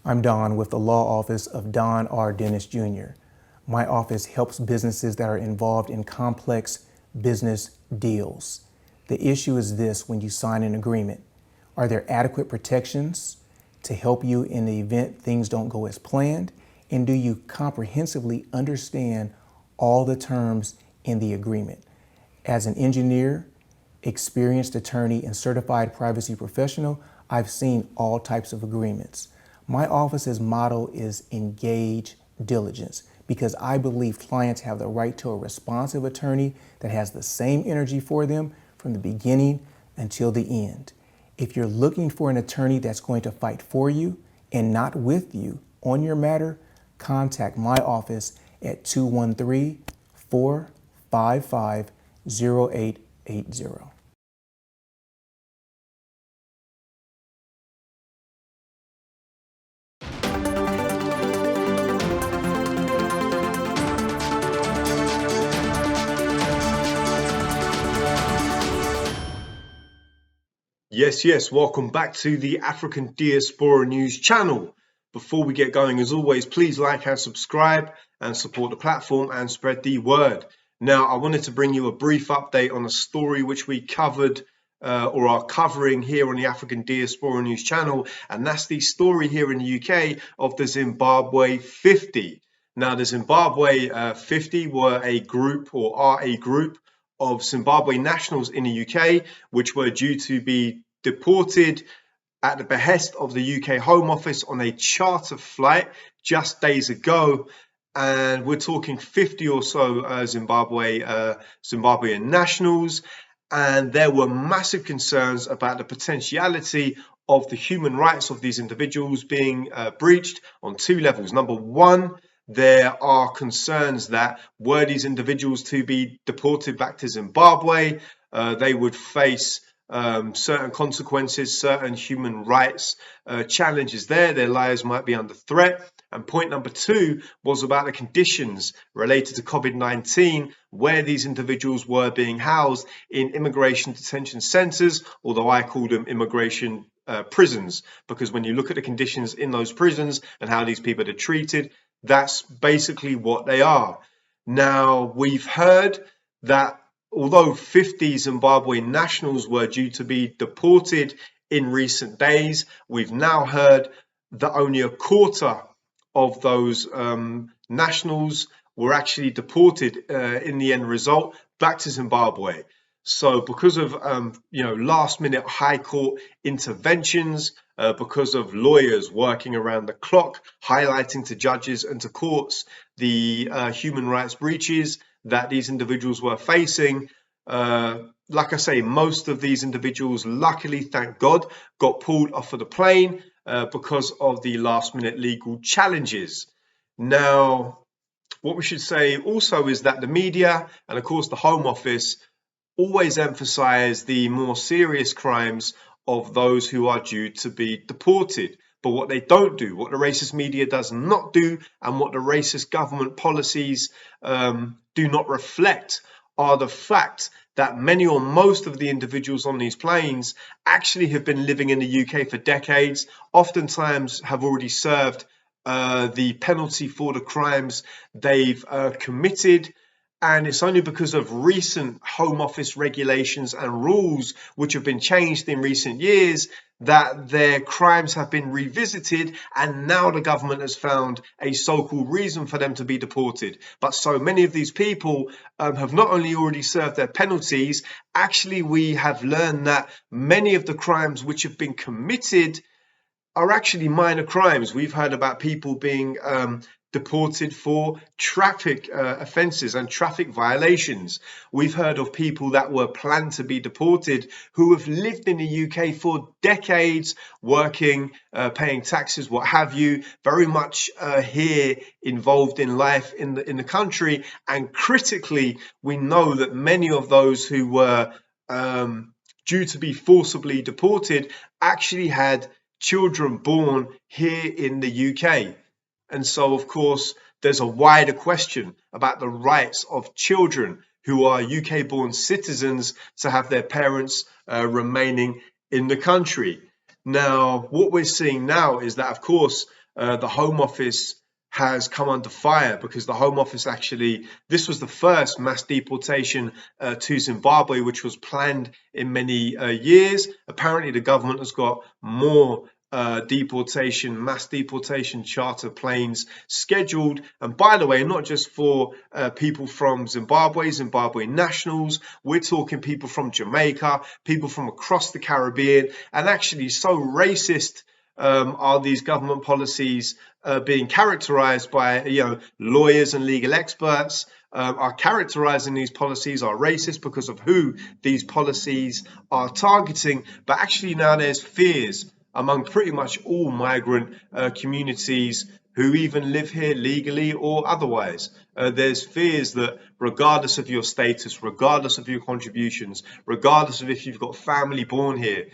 I'm Don with the Law Office of Don R. Dennis Jr. My office helps businesses that are involved in complex business deals. The issue is this: when you sign an agreement, are there adequate protections to help you in the event things don't go as planned? And do you comprehensively understand all the terms in the agreement? As an engineer, experienced attorney, and certified privacy professional, I've seen all types of agreements. My office's motto is engage diligence, because I believe clients have the right to a responsive attorney that has the same energy for them from the beginning until the end. If you're looking for an attorney that's going to fight for you and not with you on your matter, contact my office at 213-455-0880. Yes, welcome back to the African Diaspora News channel. Before we get going, as always, please like and subscribe and support the platform and spread the word. Now, I wanted to bring you a brief update on a story which we covered or are covering here on the African Diaspora News channel, and that's the story here in the UK of the Zimbabwe 50. Now, the Zimbabwe 50 were a group, or are a group, of Zimbabwe nationals in the UK, which were due to be deported at the behest of the UK Home Office on a charter flight just days ago. And we're talking 50 or so Zimbabwean nationals. And there were massive concerns about the potentiality of the human rights of these individuals being breached on two levels. Number one, there are concerns that were these individuals to be deported back to Zimbabwe, they would face certain consequences, certain human rights challenges there. Their lives might be under threat. And point number two was about the conditions related to COVID-19, where these individuals were being housed in immigration detention centers, although I call them immigration prisons, because when you look at the conditions in those prisons and how these people are treated, that's basically what they are. Now, we've heard that although 50 Zimbabwean nationals were due to be deported in recent days, we've now heard that only a quarter of those nationals were actually deported in the end result back to Zimbabwe. So because of last minute high court interventions, because of lawyers working around the clock, highlighting to judges and to courts the human rights breaches that these individuals were facing, like I say, most of these individuals, luckily, thank God, got pulled off of the plane because of the last minute legal challenges. Now, what we should say also is that the media and of course the Home Office always emphasize the more serious crimes of those who are due to be deported. But what they don't do, what the racist media does not do, and what the racist government policies do not reflect, are the fact that many or most of the individuals on these planes actually have been living in the UK for decades, oftentimes have already served the penalty for the crimes they've committed. And it's only because of recent Home Office regulations and rules which have been changed in recent years that their crimes have been revisited, and now the government has found a so-called reason for them to be deported. But so many of these people have not only already served their penalties, actually we have learned that many of the crimes which have been committed are actually minor crimes. We've heard about people being deported for traffic offences and traffic violations. We've heard of people that were planned to be deported who have lived in the UK for decades, working, paying taxes, what have you, very much here involved in life in the country. And critically, we know that many of those who were due to be forcibly deported actually had children born here in the UK. And so, of course, there's a wider question about the rights of children who are UK-born citizens to have their parents remaining in the country. Now, what we're seeing now is that, of course, the Home Office has come under fire, because the Home Office actually, this was the first mass deportation to Zimbabwe, which was planned in many years. Apparently the government has got more mass deportation charter planes scheduled. And by the way, not just for people from Zimbabwe nationals, we're talking people from Jamaica, people from across the Caribbean. And actually, so racist are these government policies being characterized by, lawyers and legal experts are characterizing these policies are racist because of who these policies are targeting. But actually now there's fears among pretty much all migrant communities who even live here legally or otherwise. There's fears that regardless of your status, regardless of your contributions, regardless of if you've got family born here,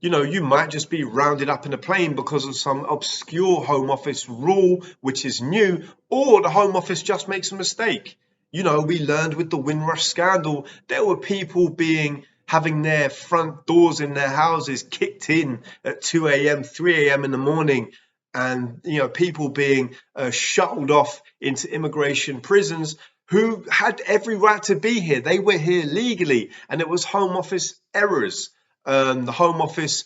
you might just be rounded up in a plane because of some obscure Home Office rule, which is new, or the Home Office just makes a mistake. We learned with the Windrush scandal, there were people having their front doors in their houses kicked in at 2 a.m., 3 a.m. in the morning, and people being shuttled off into immigration prisons who had every right to be here. They were here legally, and it was Home Office errors. The Home Office,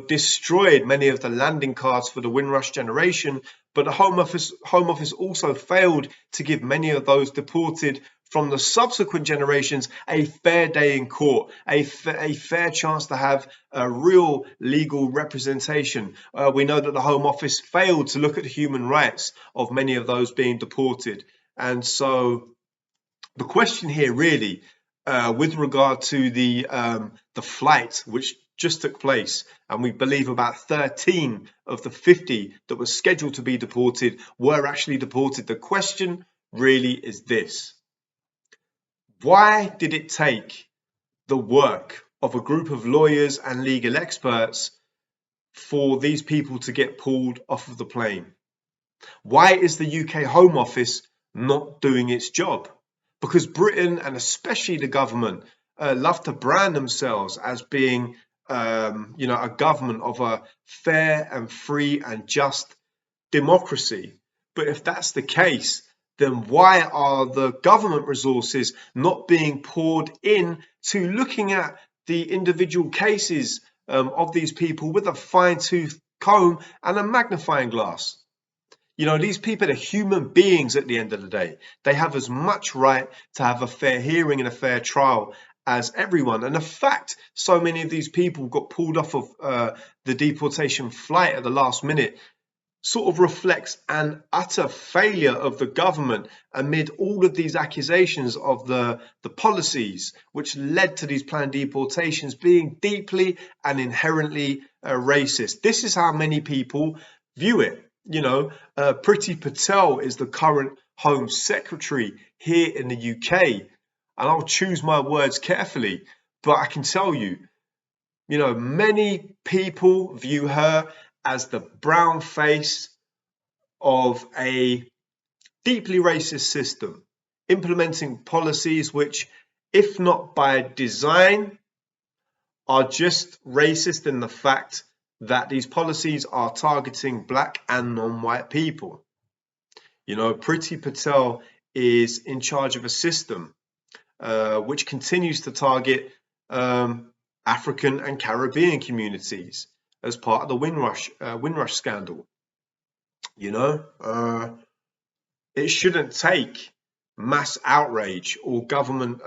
destroyed many of the landing cards for the Windrush generation, but the Home Office also failed to give many of those deported from the subsequent generations a fair day in court, a fair chance to have a real legal representation. We know that the Home Office failed to look at the human rights of many of those being deported. And so the question here really, with regard to the flight which just took place, and we believe about 13 of the 50 that were scheduled to be deported were actually deported. The question really is this: why did it take the work of a group of lawyers and legal experts for these people to get pulled off of the plane? Why is the UK Home Office not doing its job? Because Britain, and especially the government, love to brand themselves as being, a government of a fair and free and just democracy. But if that's the case, then why are the government resources not being poured in to looking at the individual cases of these people with a fine-tooth comb and a magnifying glass? These people are human beings at the end of the day. They have as much right to have a fair hearing and a fair trial as everyone. And the fact so many of these people got pulled off of the deportation flight at the last minute sort of reflects an utter failure of the government amid all of these accusations of the policies which led to these planned deportations being deeply and inherently racist. This is how many people view it. Priti Patel is the current Home Secretary here in the UK, and I'll choose my words carefully, but I can tell you, many people view her as the brown face of a deeply racist system, implementing policies which, if not by design, are just racist in the fact that these policies are targeting black and non-white people. Priti Patel is in charge of a system which continues to target African and Caribbean communities as part of the Windrush scandal. It shouldn't take mass outrage or government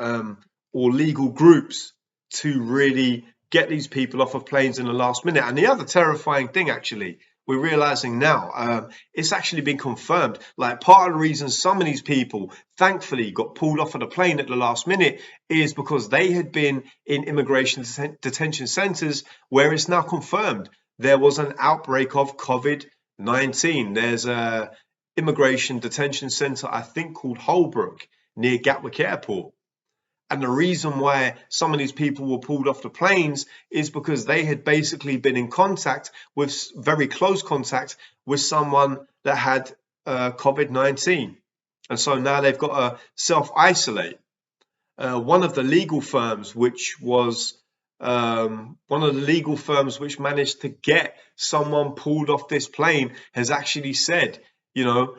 or legal groups to really get these people off of planes in the last minute. And the other terrifying thing, actually, we're realizing now, it's actually been confirmed. Like, part of the reason some of these people thankfully got pulled off of the plane at the last minute is because they had been in immigration detention centers where it's now confirmed there was an outbreak of COVID-19. There's a immigration detention center, I think, called Holbrook near Gatwick Airport. And the reason why some of these people were pulled off the planes is because they had basically been in contact with, very close contact with someone that had COVID-19. And so now they've got to self-isolate. One of the legal firms which was one of the legal firms which managed to get someone pulled off this plane has actually said, you know,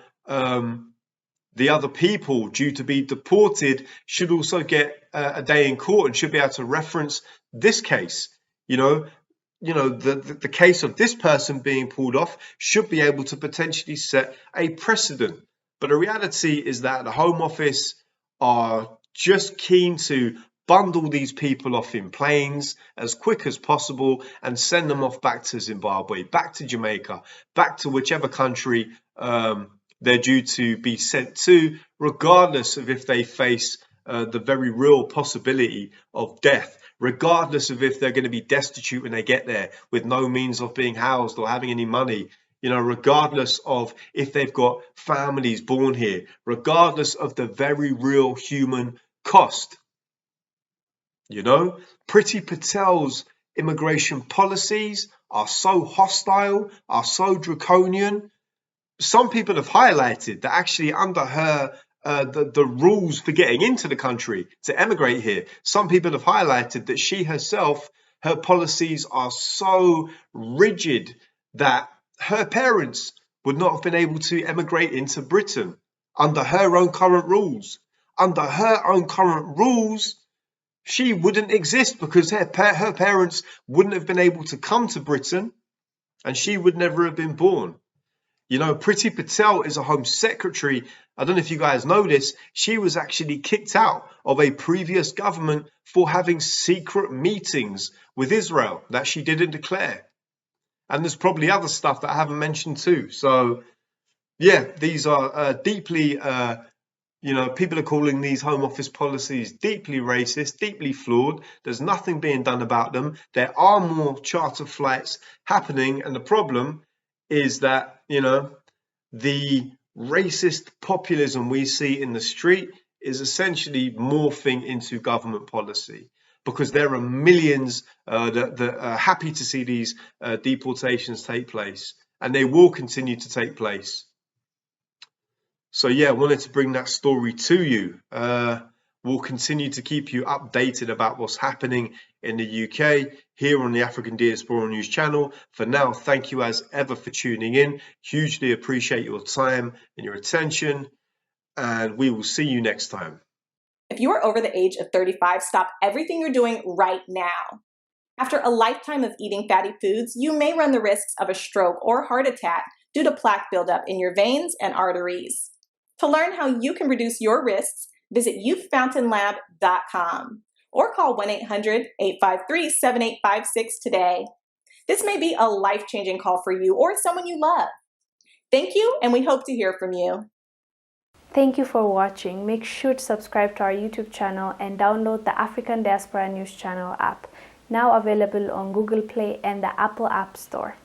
the other people due to be deported should also get a day in court and should be able to reference this case. The case of this person being pulled off should be able to potentially set a precedent. But the reality is that the Home Office are just keen to bundle these people off in planes as quick as possible and send them off back to Zimbabwe, back to Jamaica, back to whichever country they're due to be sent to, regardless of if they face the very real possibility of death, regardless of if they're going to be destitute when they get there with no means of being housed or having any money, regardless of if they've got families born here, regardless of the very real human cost. Priti Patel's immigration policies are so hostile, are so draconian. Some people have highlighted that actually under her, the rules for getting into the country to emigrate here, some people have highlighted that she herself, her policies are so rigid that her parents would not have been able to emigrate into Britain under her own current rules. Under her own current rules, she wouldn't exist because her parents wouldn't have been able to come to Britain and she would never have been born. Priti Patel is a Home Secretary. I don't know if you guys know this. She was actually kicked out of a previous government for having secret meetings with Israel that she didn't declare. And there's probably other stuff that I haven't mentioned too. So, yeah, these are deeply, people are calling these Home Office policies deeply racist, deeply flawed. There's nothing being done about them. There are more charter flights happening. And the problem is that, the racist populism we see in the street is essentially morphing into government policy, because there are millions that are happy to see these deportations take place, and they will continue to take place. So yeah, I wanted to bring that story to you. We'll continue to keep you updated about what's happening in the UK here on the African Diaspora News channel. For now, thank you as ever for tuning in. Hugely appreciate your time and your attention, and we will see you next time. If you are over the age of 35, stop everything you're doing right now. After a lifetime of eating fatty foods, you may run the risks of a stroke or heart attack due to plaque buildup in your veins and arteries. To learn how you can reduce your risks, visit youthfountainlab.com or call 1-800-853-7856 today. This may be a life-changing call for you or someone you love. Thank you, and we hope to hear from you. Thank you for watching. Make sure to subscribe to our YouTube channel and download the African Diaspora News Channel app, now available on Google Play and the Apple App Store.